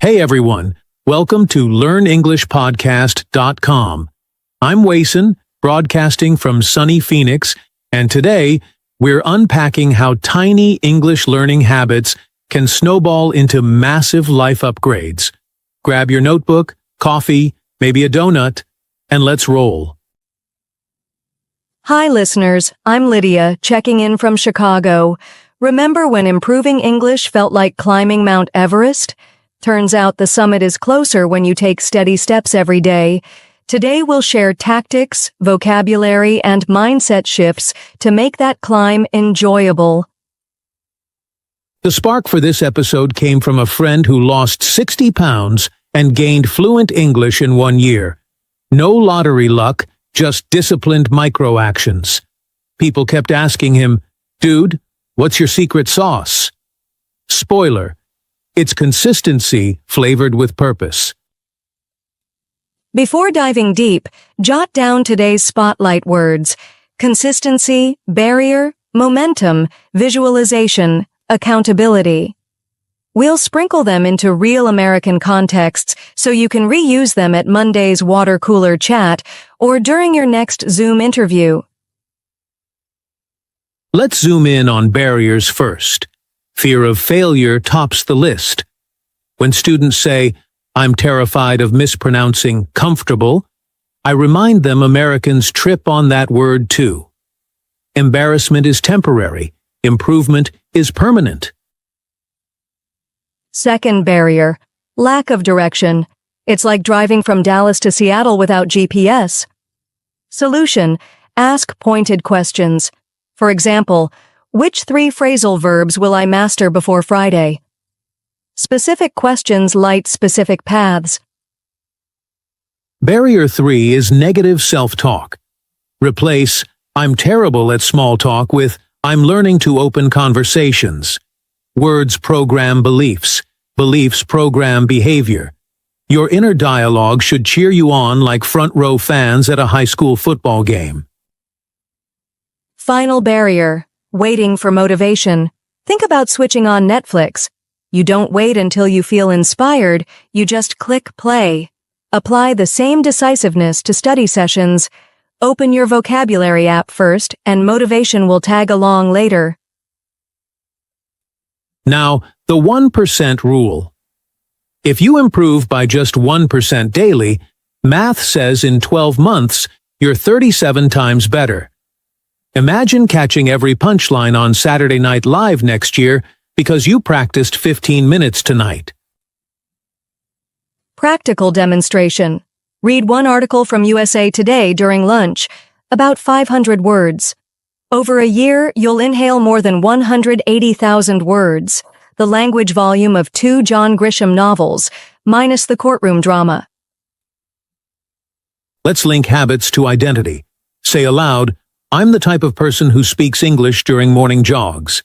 Hey everyone, welcome to LearnEnglishPodcast.com. I'm Wason, broadcasting from sunny Phoenix, and today we're unpacking how tiny English learning habits can snowball into massive life upgrades. Grab your notebook, coffee, maybe a donut, and let's roll. Hi listeners, I'm Lydia, checking in from Chicago. Remember when improving English felt like climbing Mount Everest? Turns out the summit is closer when you take steady steps every day. Today we'll share tactics, vocabulary, and mindset shifts to make that climb enjoyable. The spark for this episode came from a friend who lost 60 pounds and gained fluent English in 1 year. No lottery luck, just disciplined micro-actions. People kept asking him, "Dude, what's your secret sauce?" Spoiler, it's consistency flavored with purpose. Before diving deep, jot down today's spotlight words: consistency, barrier, momentum, visualization, accountability. We'll sprinkle them into real American contexts so you can reuse them at Monday's water cooler chat or during your next Zoom interview. Let's zoom in on barriers first. Fear of failure tops the list. When students say, "I'm terrified of mispronouncing comfortable," I remind them Americans trip on that word too. Embarrassment is temporary. Improvement is permanent. Second barrier: lack of direction. It's like driving from Dallas to Seattle without GPS. Solution: ask pointed questions. For example, which 3 phrasal verbs will I master before Friday? Specific questions light specific paths. Barrier 3 is negative self-talk. Replace "I'm terrible at small talk" with "I'm learning to open conversations." Words program beliefs. Beliefs program behavior. Your inner dialogue should cheer you on like front row fans at a high school football game. Final barrier: waiting for motivation. Think about switching on Netflix. You don't wait until you feel inspired, you just click play. Apply the same decisiveness to study sessions. Open your vocabulary app first, and motivation will tag along later. Now, the 1% rule. If you improve by just 1% daily, math says in 12 months, you're 37 times better. Imagine catching every punchline on Saturday Night Live next year because you practiced 15 minutes tonight. Practical demonstration. Read one article from USA Today during lunch, about 500 words. Over a year, you'll inhale more than 180,000 words, the language volume of 2 John Grisham novels, minus the courtroom drama. Let's link habits to identity. Say aloud, "I'm the type of person who speaks English during morning jogs."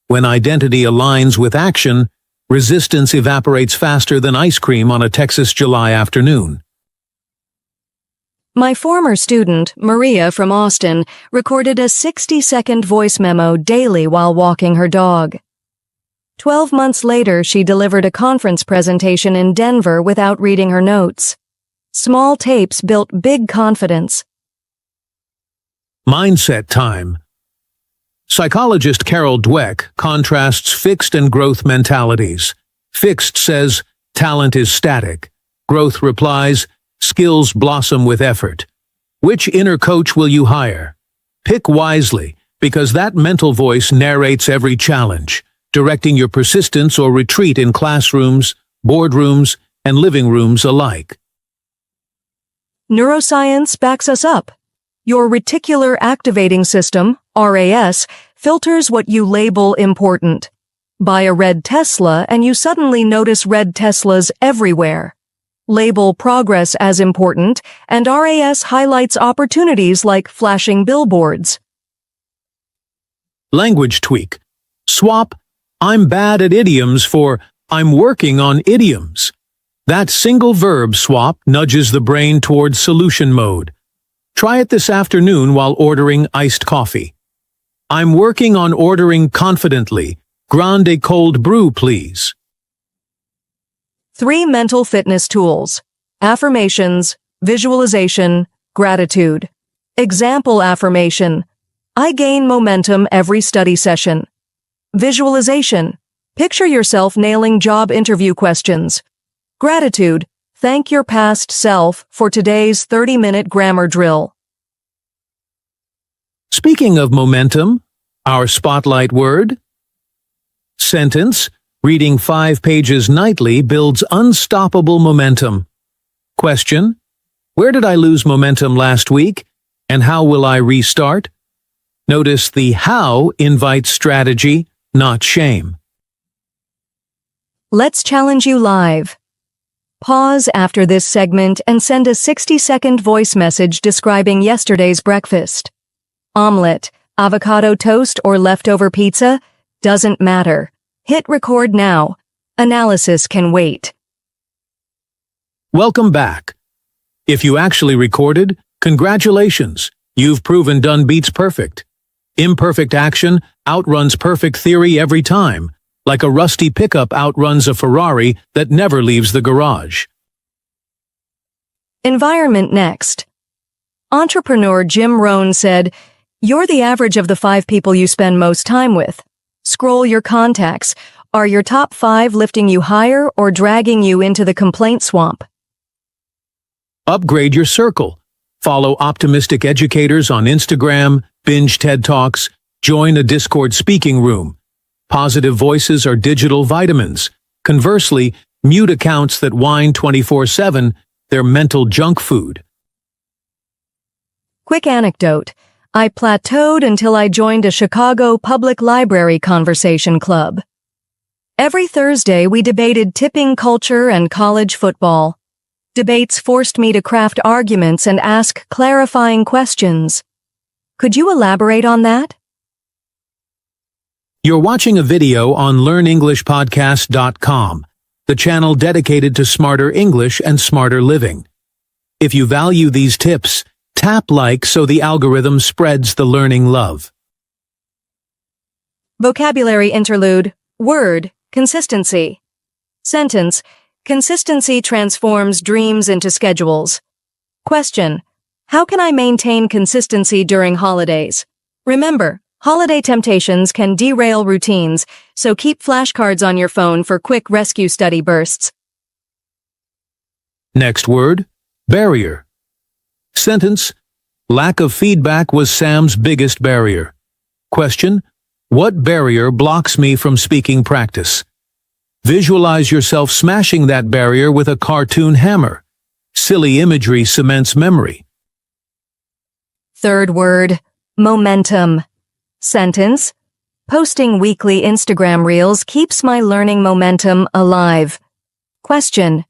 When identity aligns with action, resistance evaporates faster than ice cream on a Texas July afternoon. My former student, Maria from Austin, recorded a 60-second voice memo daily while walking her dog. 12 months later, she delivered a conference presentation in Denver without reading her notes. Small tapes built big confidence. Mindset time. Psychologist Carol Dweck contrasts fixed and growth mentalities. Fixed says, talent is static. Growth replies, skills blossom with effort. Which inner coach will you hire? Pick wisely, because that mental voice narrates every challenge, directing your persistence or retreat in classrooms, boardrooms, and living rooms alike. Neuroscience backs us up. Your reticular activating system, RAS, filters what you label important. Buy a red Tesla and you suddenly notice red Teslas everywhere. Label progress as important, and RAS highlights opportunities like flashing billboards. Language tweak. Swap "I'm bad at idioms" for "I'm working on idioms." That single verb swap nudges the brain towards solution mode. Try it this afternoon while ordering iced coffee. "I'm working on ordering confidently. Grande cold brew, please." 3 mental fitness tools: affirmations, visualization, gratitude. Example affirmation: I gain momentum every study session. Visualization: picture yourself nailing job interview questions. Gratitude: thank your past self for today's 30-minute grammar drill. Speaking of momentum, our spotlight word. Sentence: reading 5 pages nightly builds unstoppable momentum. Question: where did I lose momentum last week, and how will I restart? Notice the how invites strategy, not shame. Let's challenge you live. Pause after this segment and send a 60-second voice message describing yesterday's breakfast. Omelette, avocado toast, or leftover pizza? Doesn't matter. Hit record now. Analysis can wait. Welcome back. If you actually recorded, congratulations. You've proven done beats perfect. Imperfect action outruns perfect theory every time, like a rusty pickup outruns a Ferrari that never leaves the garage. Environment next. Entrepreneur Jim Rohn said, "You're the average of the 5 people you spend most time with. Scroll your contacts. Are your top 5 lifting you higher or dragging you into the complaint swamp?" Upgrade your circle. Follow optimistic educators on Instagram, binge TED Talks, join a Discord speaking room. Positive voices are digital vitamins. Conversely, mute accounts that whine 24/7, they're mental junk food. Quick anecdote. I plateaued until I joined a Chicago Public Library conversation club. Every Thursday, we debated tipping culture and college football. Debates forced me to craft arguments and ask clarifying questions. Could you elaborate on that? You're watching a video on learnenglishpodcast.com, the channel dedicated to smarter English and smarter living. If you value these tips, tap like so the algorithm spreads the learning love. Vocabulary interlude. Word: consistency. Sentence: consistency transforms dreams into schedules. Question: how can I maintain consistency during holidays? Remember, holiday temptations can derail routines, so keep flashcards on your phone for quick rescue study bursts. Next word: barrier. Sentence: lack of feedback was Sam's biggest barrier. Question: what barrier blocks me from speaking practice? Visualize yourself smashing that barrier with a cartoon hammer. Silly imagery cements memory. Third word: momentum. Sentence: posting weekly Instagram reels keeps my learning momentum alive. Question: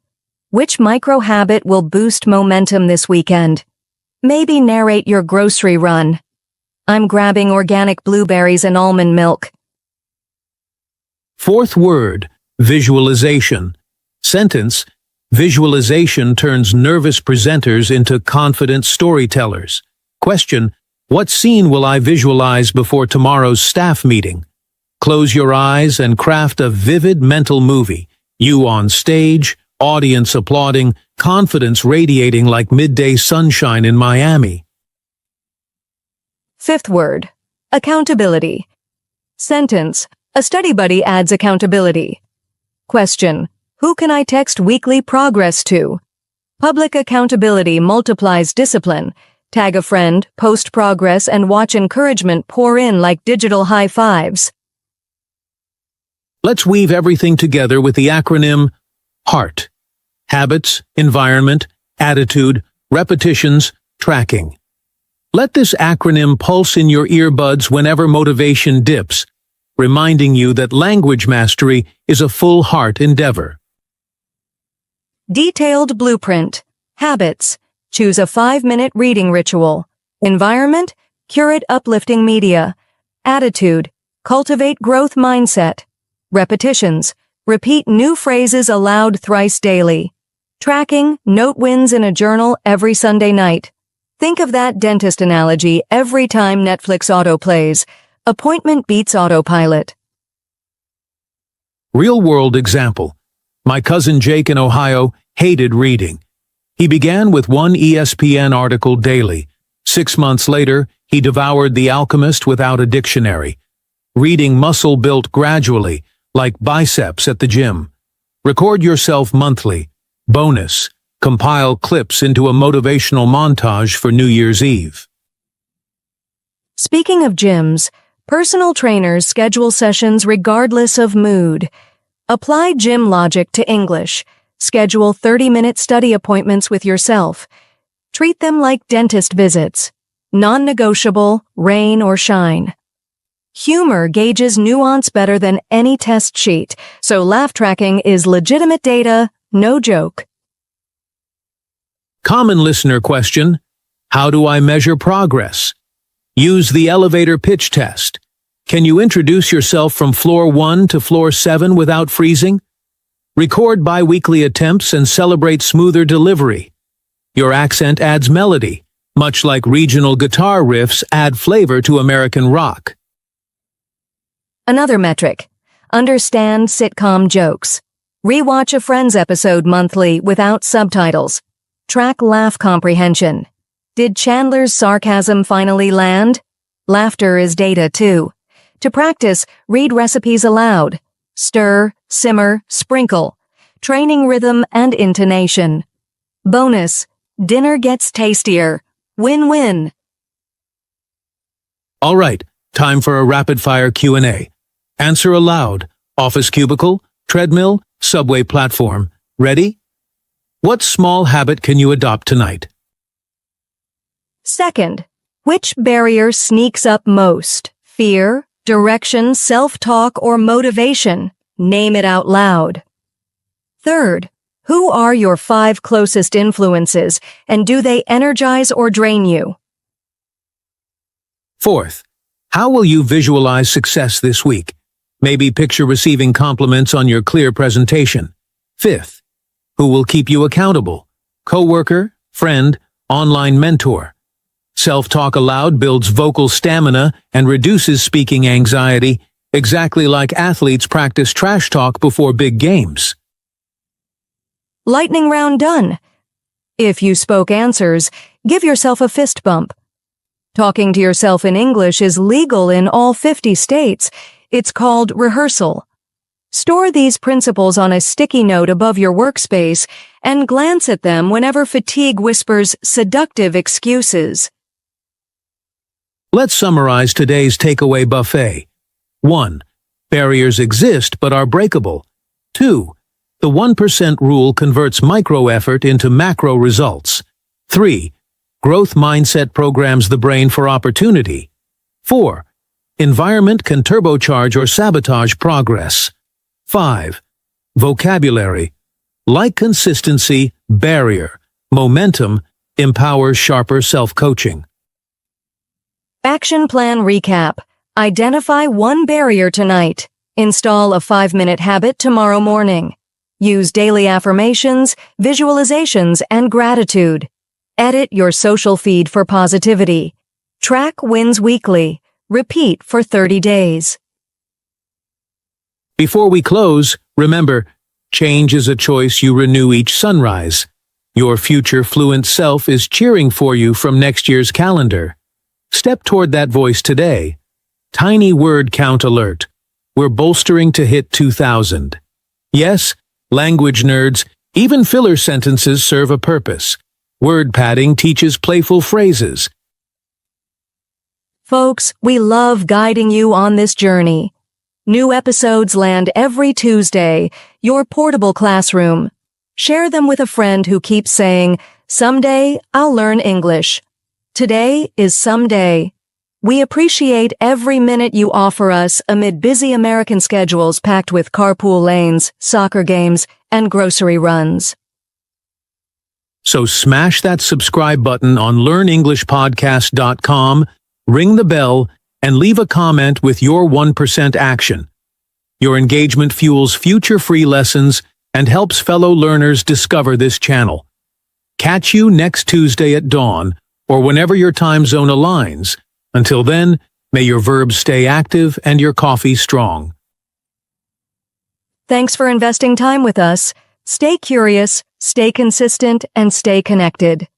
which micro habit will boost momentum this weekend? Maybe narrate your grocery run. I'm grabbing organic blueberries and almond milk. Fourth word: visualization. Sentence: visualization turns nervous presenters into confident storytellers. Question: what scene will I visualize before tomorrow's staff meeting? Close your eyes and craft a vivid mental movie. You on stage, audience applauding, confidence radiating like midday sunshine in Miami. Fifth word: accountability. Sentence: a study buddy adds accountability. Question: who can I text weekly progress to? Public accountability multiplies discipline. Tag a friend, post progress, and watch encouragement pour in like digital high fives. Let's weave everything together with the acronym HEART. Habits, environment, attitude, repetitions, tracking. Let this acronym pulse in your earbuds whenever motivation dips, reminding you that language mastery is a full heart endeavor. Detailed blueprint. Habits: choose a 5-minute reading ritual. Environment: curate uplifting media. Attitude: cultivate growth mindset. Repetitions: repeat new phrases aloud thrice daily. Tracking: note wins in a journal every Sunday night. Think of that dentist analogy every time Netflix autoplays. Appointment beats autopilot. Real-world example. My cousin Jake in Ohio hated reading. He began with one ESPN article daily. 6 months later, he devoured The Alchemist without a dictionary. Reading muscle built gradually, like biceps at the gym. Record yourself monthly. Bonus: compile clips into a motivational montage for New Year's Eve. Speaking of gyms, personal trainers schedule sessions regardless of mood. Apply gym logic to English. Schedule 30-minute study appointments with yourself. Treat them like dentist visits. Non-negotiable, rain or shine. Humor gauges nuance better than any test sheet, so laugh tracking is legitimate data, no joke. Common listener question: how do I measure progress? Use the elevator pitch test. Can you introduce yourself from floor 1 to floor 7 without freezing? Record bi-weekly attempts and celebrate smoother delivery. Your accent adds melody, much like regional guitar riffs add flavor to American rock. Another metric: understand sitcom jokes. Rewatch a Friends episode monthly without subtitles. Track laugh comprehension. Did Chandler's sarcasm finally land? Laughter is data too. To practice, read recipes aloud. Stir, simmer, sprinkle. Training rhythm and intonation. Bonus: dinner gets tastier. Win-win. All right, time for a rapid-fire Q&A. Answer aloud. Office cubicle, treadmill, subway platform. Ready? What small habit can you adopt tonight? Second, which barrier sneaks up most? Fear, direction, self-talk, or motivation? Name it out loud. Third, who are your 5 closest influences, and do they energize or drain you? Fourth, how will you visualize success this week? Maybe picture receiving compliments on your clear presentation. Fifth, who will keep you accountable? Coworker, friend, online mentor. Self-talk aloud builds vocal stamina and reduces speaking anxiety, exactly like athletes practice trash talk before big games. Lightning round done. If you spoke answers, give yourself a fist bump. Talking to yourself in English is legal in all 50 states. It's called rehearsal. Store these principles on a sticky note above your workspace and glance at them whenever fatigue whispers seductive excuses. Let's summarize today's takeaway buffet. 1. Barriers exist but are breakable. 2. The 1% rule converts micro-effort into macro results. 3. Growth mindset programs the brain for opportunity. 4. Environment can turbocharge or sabotage progress. 5. Vocabulary. Like consistency, barrier. Momentum empowers sharper self-coaching. Action plan recap. Identify one barrier tonight. Install a 5-minute habit tomorrow morning. Use daily affirmations, visualizations, and gratitude. Edit your social feed for positivity. Track wins weekly. Repeat for 30 days. Before we close, remember, change is a choice you renew each sunrise. Your future fluent self is cheering for you from next year's calendar. Step toward that voice today. Tiny word count alert. We're bolstering to hit 2,000. Yes, language nerds, even filler sentences serve a purpose. Word padding teaches playful phrases. Folks, we love guiding you on this journey. New episodes land every Tuesday, your portable classroom. Share them with a friend who keeps saying, "Someday I'll learn English." Today is someday. We appreciate every minute you offer us amid busy American schedules packed with carpool lanes, soccer games, and grocery runs. So smash that subscribe button on learnenglishpodcast.com, ring the bell, and leave a comment with your 1% action. Your engagement fuels future free lessons and helps fellow learners discover this channel. Catch you next Tuesday at dawn, or whenever your time zone aligns. Until then, may your verbs stay active and your coffee strong. Thanks for investing time with us. Stay curious, stay consistent, and stay connected.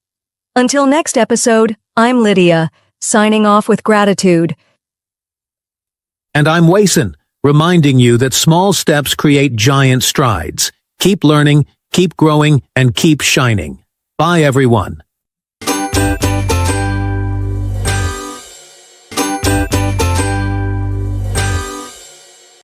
Until next episode, I'm Lydia, signing off with gratitude. And I'm Wason, reminding you that small steps create giant strides. Keep learning, keep growing, and keep shining. Bye, everyone.